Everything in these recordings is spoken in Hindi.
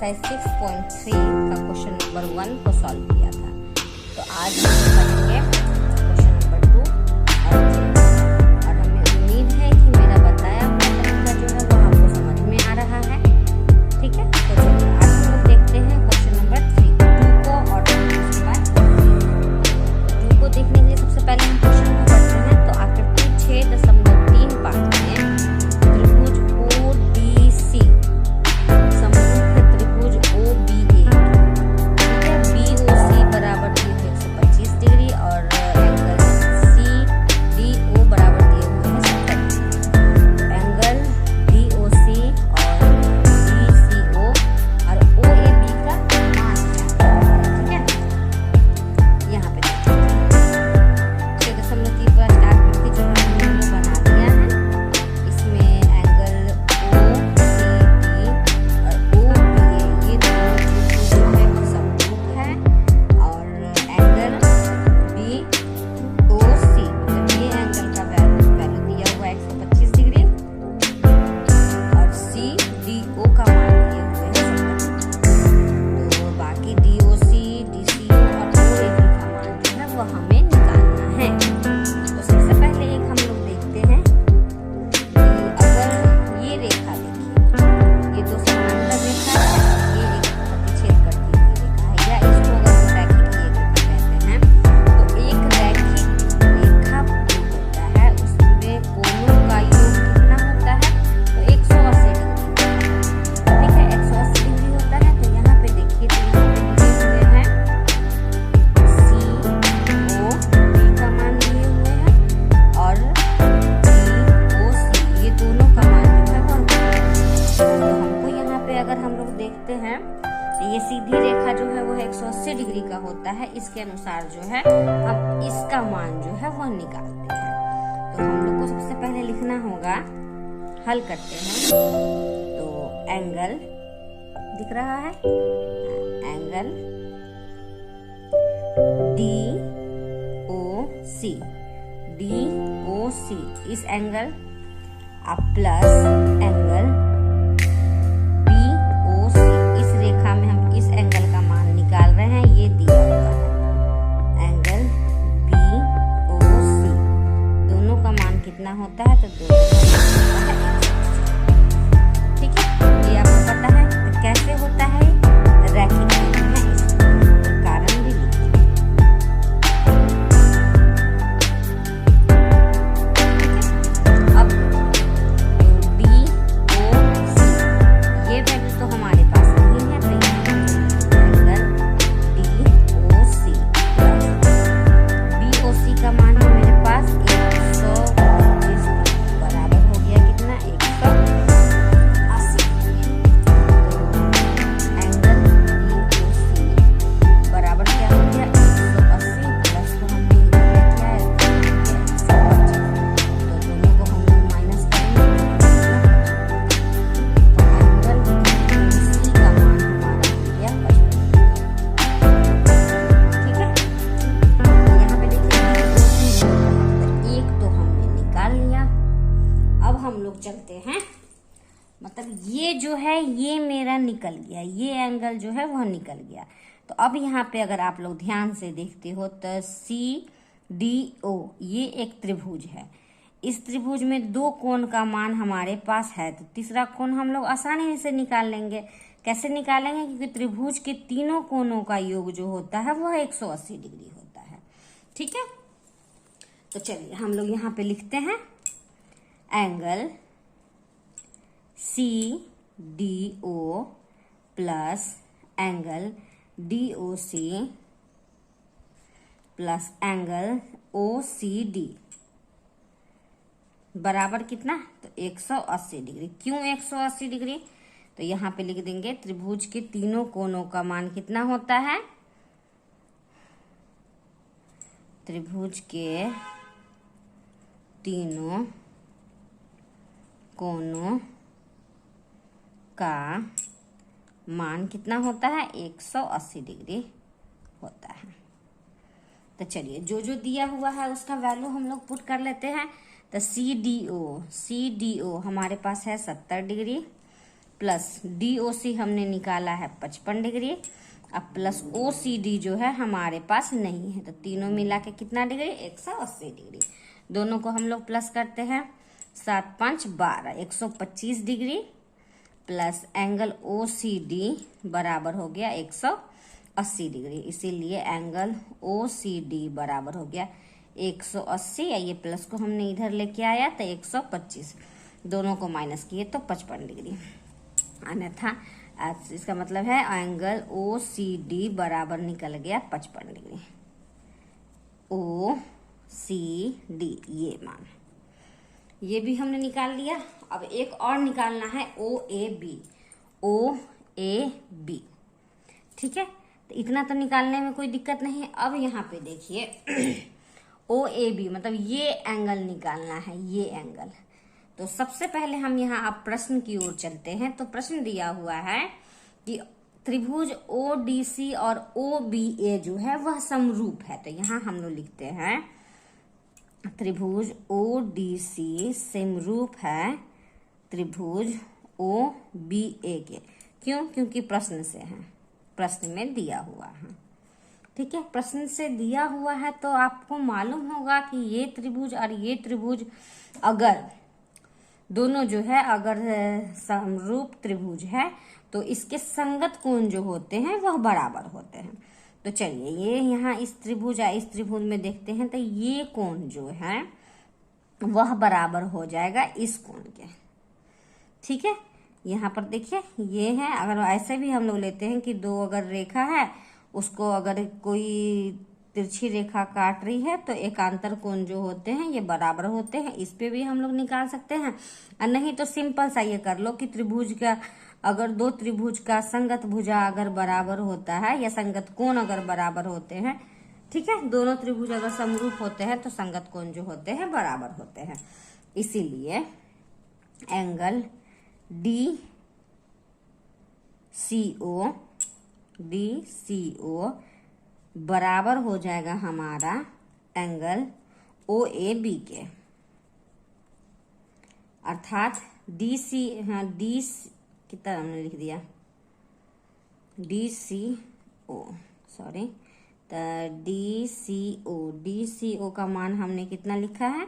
एक्सरसाइज 6.3 का क्वेश्चन नंबर 1 को सॉल्व किया था। तो आज हम करेंगे क्वेश्चन नंबर 2 और हमें उम्मीद है कि मेरा बताया हुआ तरीका जो है वो आपको समझ में आ रहा है। ठीक है, तो चलिए आज हम लोग देखते हैं क्वेश्चन नंबर 3 2 को और उसके बाद 2 को देखने के लिए सबसे पहले हम क्वेश्चन को पढ़ते हैं। तो आकृति 6.3 पाठ में त्रिभुज ODC समरूप है त्रिभुज OBA, ठीक है। BOC बराबर दिए हुए 125 डिग्री और एंगल CDO बराबर दिए हुए हैं 70 डिग्री। एंगल DOC और DCO और OAB का मान क्या है, ठीक है। यहाँ पे 6.3 का स्टार्ट करके जो हमने वो बना दिया है। इसमें एंगल OCD और OBA ये दोनों त्रिभुज जो है वो समरूप है और एंगल BOC मतलब ये एंगल का वैल्यू दिया हुआ है 125 डिग्री और CDO का मान दिए हुए हैं 70। तो बाकी DOC, DCO और OAB का मान जो है वो हमें निकालना है। तो सबसे पहले एक हम लोग देखते हैं कि अगर ये रेखा देखिए, ये दो समांतर रेखा है, ये एक प्रतिच्छेद करती हुई रेखा है, या इसको अगर हम रैखिक रेखा कहते हैं। तो एक रैखिक रेखा होता है, उसमें कोणों का योग कितना होता है? तो 180 डिग्री, ठीक है, 180 डिग्री होता है। तो यहाँ पे देखिए, तो यहाँ पे दिए हुए हैं COD का मान दिए हुए हैं और DOC ये दोनों का मान जो है वो तो हमको यहाँ पे अगर हम लोग देखते हैं तो ये सीधी रेखा जो है वो 180 डिग्री का होता है। इसके अनुसार जो है अब इसका मान जो है वो निकालते हैं। तो हम लोग को सबसे पहले लिखना होगा, हल करते हैं। तो एंगल दिख रहा है, एंगल DOC इस एंगल अब प्लस एंगल BOC इस रेखा में हम इस एंगल का मान निकाल रहे हैं, ये दिया हुआ है एंगल BOC दोनों का मान कितना होता है? तो दोनों का मान होता है 180। ठीक है, ये आपको पता है। तो कैसे होता है? रैखिक है, इसका कारण भी लिखिए। अब DOC ये वैल्यू तो हमारे पास नहीं है, तो यहाँ एंगल DOC BOC का मान है मेरे पास 125 बराबर हो गया कितना? 180। तो एंगल DOC बराबर क्या हो गया? 180 प्लस तो हमने क्या है 125। तो दोनों को हम लोग माइनस करेंगे तो एंगल DOC का मान हमारा हो गया 55। ठीक है, यहाँ पे देखिए DOC तो एक तो हमने निकाल लिया। अब हम लोग चलते हैं, मतलब ये जो है ये मेरा निकल गया, ये एंगल जो है वह निकल गया। तो अब यहाँ पे अगर आप लोग ध्यान से देखते हो तो CDO ये एक त्रिभुज है। इस त्रिभुज में दो कोण का मान हमारे पास है, तो तीसरा कोण हम लोग आसानी से निकाल लेंगे। कैसे निकालेंगे? क्योंकि त्रिभुज के तीनों कोणों का योग जो होता है वह 180 डिग्री होता है। ठीक है, तो चलिए हम लोग यहाँ पे लिखते हैं angle CDO plus angle DOC plus angle OCD बराबर कितना? तो 180 डिग्री। क्यों 180 डिग्री? तो यहाँ पे लिख देंगे त्रिभुज के तीनों कोणों का मान कितना होता है? त्रिभुज के तीनों कोणों का मान कितना होता है? 180 डिग्री होता है। तो चलिए जो जो दिया हुआ है उसका वैल्यू हम लोग पुट कर लेते हैं। तो CDO हमारे पास है 70 डिग्री प्लस DOC हमने निकाला है 55 डिग्री, अब प्लस OCD जो है हमारे पास नहीं है, तो तीनों मिला के कितना डिग्री, 180 डिग्री। दोनों को हम लोग प्लस करते हैं, 7 5 12, 125 डिग्री प्लस एंगल OCD बराबर हो गया 180 डिग्री। इसीलिए एंगल OCD बराबर हो गया 180, या ये प्लस को हमने इधर लेके आया तो 125, दोनों को माइनस किए तो 55 डिग्री। अन्यथा इसका मतलब है एंगल OCD बराबर निकल गया 55 डिग्री। OCD ये मान, ये भी हमने निकाल लिया। अब एक और निकालना है OAB। OAB ठीक है, तो इतना तो निकालने में कोई दिक्कत नहीं है। अब यहाँ पे देखिए OAB मतलब ये एंगल निकालना है, ये एंगल। तो सबसे पहले हम यहाँ अब प्रश्न की ओर चलते हैं। तो प्रश्न दिया हुआ है कि त्रिभुज ODC और OBA जो है वह समरूप है। तो यहाँ हम लोग लिखते हैं त्रिभुज ODC समरूप है त्रिभुज OBA के। क्यों? क्योंकि प्रश्न से है, प्रश्न में दिया हुआ है। ठीक है, प्रश्न से दिया हुआ है तो आपको मालूम होगा कि ये त्रिभुज और ये त्रिभुज अगर दोनों जो है अगर समरूप त्रिभुज है तो इसके संगत कोण जो होते हैं वह बराबर होते हैं। तो चलिए ये यहाँ इस त्रिभुज या इस त्रिभुज में देखते हैं तो ये कोण जो है वह बराबर हो जाएगा इस कोण के। ठीक है, यहाँ पर देखिए ये है, अगर ऐसे भी हम लोग लेते हैं कि दो अगर रेखा है उसको अगर कोई तिरछी रेखा काट रही है तो एकांतर कोण जो होते हैं ये बराबर होते हैं, इस पे भी हम लोग निकाल सकते हैं। और नहीं तो सिंपल सा ये कर लो कि त्रिभुज का अगर दो त्रिभुज का संगत भुजा अगर बराबर होता है या संगत कोण अगर बराबर होते हैं, ठीक है, दोनों त्रिभुज अगर समरूप होते हैं तो संगत कोण जो होते हैं बराबर होते हैं। इसीलिए एंगल DCO बराबर हो जाएगा हमारा एंगल OAB के, अर्थात DC कितना हमने लिख दिया DCO, सॉरी, तो DCO का मान हमने कितना लिखा है,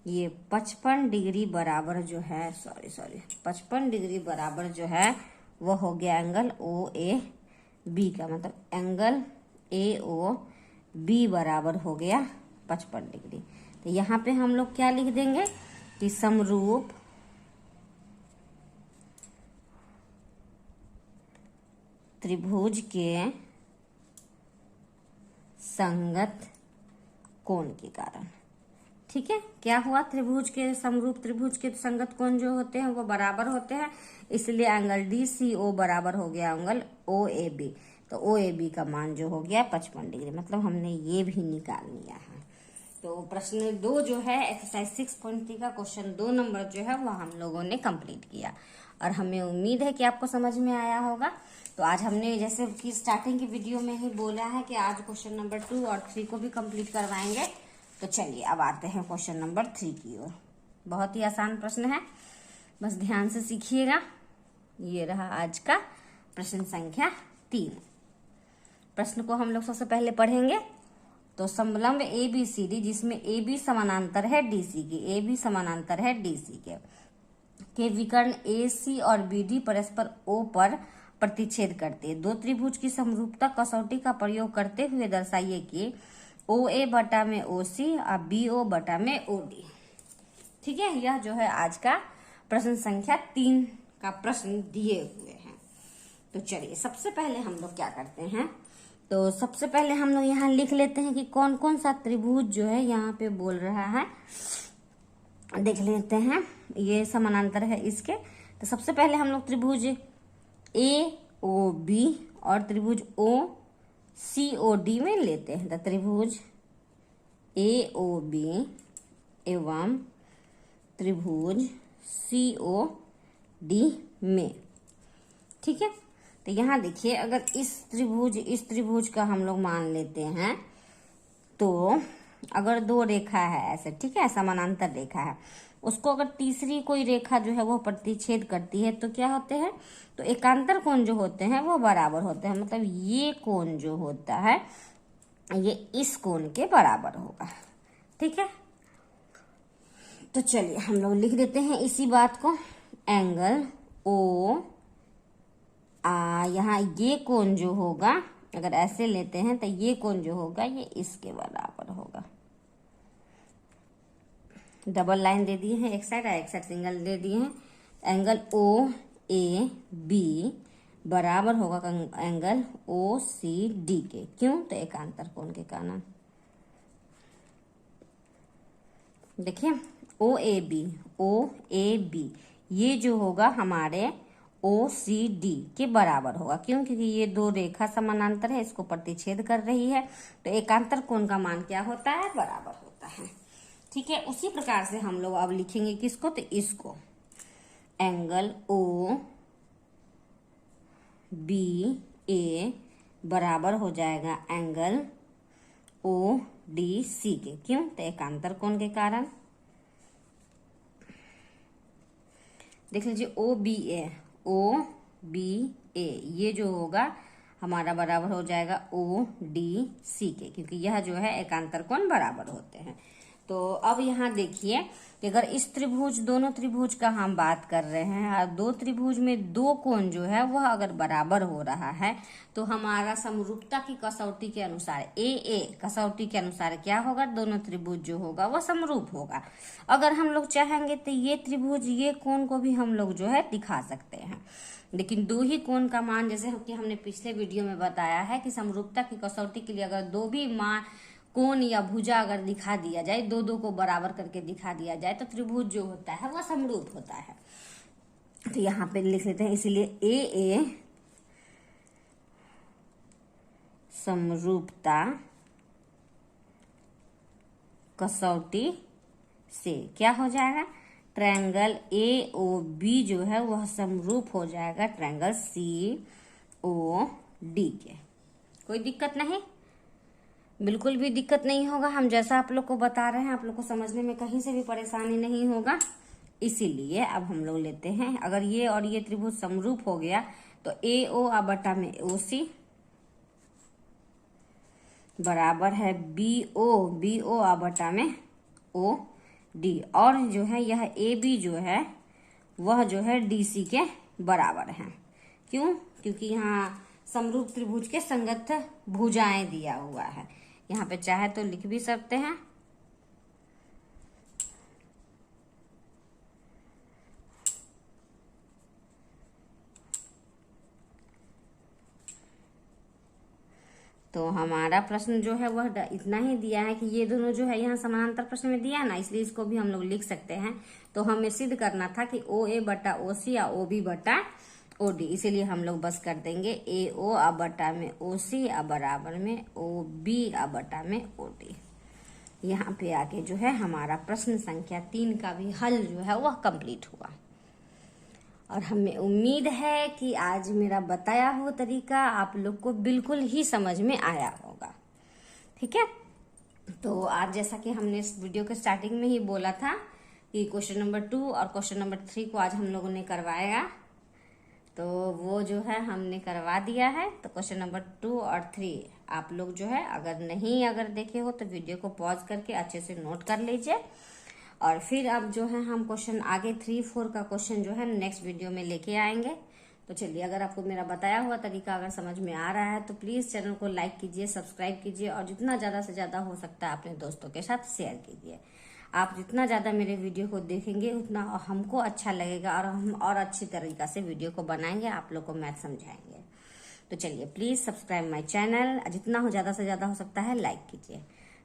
ये 55 डिग्री बराबर जो है 55 डिग्री बराबर जो है वो हो गया एंगल OAB का, मतलब एंगल AOB बराबर हो गया 55 डिग्री। तो यहाँ पे हम लोग क्या लिख देंगे कि समरूप त्रिभुज के संगत कोण के कारण। ठीक है, क्या हुआ, त्रिभुज के समरूप त्रिभुज के संगत कोण जो होते हैं वो बराबर होते हैं, इसलिए एंगल DCO बराबर हो गया एंगल OAB। तो OAB का मान जो हो गया 55 डिग्री, मतलब हमने ये भी निकाल लिया है। तो प्रश्न 2 जो है एक्सरसाइज 6.3 का क्वेश्चन 2 नंबर जो है वो हम लोगों ने कंप्लीट किया और हमें उम्मीद है कि आपको समझ में आया होगा। तो आज हमने जैसे कि स्टार्टिंग की वीडियो में ही बोला है कि आज क्वेश्चन नंबर 2 और 3 को भी कंप्लीट करवाएंगे। तो चलिए अब आते हैं क्वेश्चन नंबर 3 की ओर। बहुत ही आसान प्रश्न है, बस ध्यान से सीखिएगा। ये रहा आज का प्रश्न संख्या 3। प्रश्न को हम लोग सबसे पहले पढ़ेंगे। तो समलंब ABCD जिसमें AB समानांतर है DC की, AB समानांतर है DC के विकर्ण AC और BD परस्पर O पर प्रतिच्छेद करते हैं। दो त्रिभुज की समरूपता कसौटी का प्रयोग करते हुए दर्शाइए कि OA बटा में OC और BO बटा में OD। ठीक है, यह जो है आज का प्रश्न संख्या 3 का प्रश्न दिए हुए हैं। तो चलिए सबसे पहले हम लोग क्या करते हैं, तो सबसे पहले हम लोग यहाँ लिख लेते हैं कि कौन कौन सा त्रिभुज जो है यहाँ पे बोल रहा है, देख लेते हैं। ये समानांतर है इसके, तो सबसे पहले हम लोग त्रिभुज AOB और त्रिभुज OCOD में लेते हैं। तो त्रिभुज AOB एवं त्रिभुज COD में। ठीक है, तो यहाँ देखिए अगर इस त्रिभुज का हम लोग मान लेते हैं, तो अगर दो रेखा है ऐसे, ठीक है, समानांतर रेखा है, उसको अगर तीसरी कोई रेखा जो है वो प्रतिच्छेद करती है तो क्या होते हैं, तो एकांतर कोण जो होते हैं वो बराबर होते हैं। मतलब ये कोण जो होता है ये इस कोण के बराबर होगा। ठीक है, तो चलिए हम लोग लिख देते हैं इसी बात को। एंगल ओ यहाँ ये कोण जो होगा, अगर ऐसे लेते हैं तो ये कोण जो होगा ये इसके बराबर होगा। डबल लाइन दे दिए हैं एक साइड और एक साइड सिंगल दे दिए हैं। एंगल ओ ए बी बराबर होगा एंगल ओ सी डी के। क्यों, तो एकांतर कोण के कारण। देखिए ओ ए बी ये जो होगा हमारे ओ सी डी के बराबर होगा। क्यों, क्योंकि ये दो रेखा समानांतर है, इसको प्रतिच्छेद कर रही है, तो एकांतर कोण का मान क्या होता है, बराबर होता है। ठीक है, उसी प्रकार से हम लोग अब लिखेंगे किसको, तो इसको एंगल ओ बी ए बराबर हो जाएगा एंगल ओ डी सी के। क्यों, तो एकांतर कोण के कारण। देख लीजिए ओ बी ए ये जो होगा हमारा बराबर हो जाएगा ओ डी सी के, क्योंकि यह जो है एकांतर कोण बराबर होते हैं। तो अब यहाँ देखिए कि अगर इस त्रिभुज, दोनों त्रिभुज का हम बात कर रहे हैं और दो त्रिभुज में दो कोण जो है वह अगर बराबर हो रहा है तो हमारा समरूपता की कसौटी के अनुसार ए कसौटी के अनुसार क्या होगा, दोनों त्रिभुज जो होगा वह समरूप होगा। अगर हम लोग चाहेंगे तो ये त्रिभुज ये कोण को भी हम लोग जो है दिखा सकते हैं, लेकिन दो ही कोण का मान, जैसे कि हमने पिछले वीडियो में बताया है कि समरूपता की कसौटी के लिए अगर दो भी मान कोण या भुजा अगर दिखा दिया जाए, दो को बराबर करके दिखा दिया जाए तो त्रिभुज जो होता है वह समरूप होता है। तो यहाँ पे लिख लेते हैं, इसीलिए ए समरूपता कसौटी से क्या हो जाएगा, ट्रायंगल ए ओ बी जो है वह समरूप हो जाएगा ट्रायंगल सी ओ डी के। कोई दिक्कत नहीं, बिल्कुल भी दिक्कत नहीं होगा। हम जैसा आप लोग को बता रहे हैं आप लोग को समझने में कहीं से भी परेशानी नहीं होगा। इसीलिए अब हम लोग लेते हैं, अगर ये और ये त्रिभुज समरूप हो गया तो ए ओ बटा में ओ सी बराबर है बी ओ बटा में ओ डी, और जो है यह ए बी जो है वह जो है डी सी के बराबर है। क्यों, क्योंकि यहाँ समरूप त्रिभुज के संगत भुजाएं दिया हुआ है। यहाँ पे चाहे तो लिख भी सकते हैं, तो हमारा प्रश्न जो है वह इतना ही दिया है कि ये दोनों जो है यहाँ समानांतर प्रश्न में दिया ना, इसलिए इसको भी हम लोग लिख सकते हैं। तो हमें सिद्ध करना था कि ओ ए बटा ओ सी या ओ बी बटा ओ डी, इसीलिए हम लोग बस कर देंगे ए ओ बटा में ओ सी बराबर में ओ बी बटा में ओ डी। यहाँ पे आके जो है हमारा प्रश्न संख्या 3 का भी हल जो है वह कंप्लीट हुआ। और हमें उम्मीद है कि आज मेरा बताया हुआ तरीका आप लोग को बिल्कुल ही समझ में आया होगा। ठीक है, तो आज जैसा कि हमने इस वीडियो के स्टार्टिंग में ही बोला था कि क्वेश्चन नंबर 2 और क्वेश्चन नंबर 3 को आज हम लोगों ने करवाएगा, तो वो जो है हमने करवा दिया है। तो क्वेश्चन नंबर 2 और 3 आप लोग जो है अगर देखे हो तो वीडियो को पॉज करके अच्छे से नोट कर लीजिए, और फिर अब जो है हम क्वेश्चन आगे 3-4 का क्वेश्चन जो है नेक्स्ट वीडियो में लेके आएंगे। तो चलिए, अगर आपको मेरा बताया हुआ तरीका अगर समझ में आ रहा है तो प्लीज चैनल को लाइक कीजिए, सब्सक्राइब कीजिए, और जितना ज्यादा से ज्यादा हो सकता है अपने दोस्तों के साथ शेयर कीजिए। आप जितना ज्यादा मेरे वीडियो को देखेंगे उतना हमको अच्छा लगेगा, और हम और अच्छी तरीका से वीडियो को बनाएंगे, आप लोग को मैथ समझाएंगे। तो चलिए, प्लीज सब्सक्राइब माय चैनल, जितना ज्यादा से ज्यादा हो सकता है लाइक कीजिए।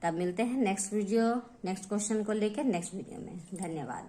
तब मिलते हैं नेक्स्ट क्वेश्चन को लेकर नेक्स्ट वीडियो में। धन्यवाद।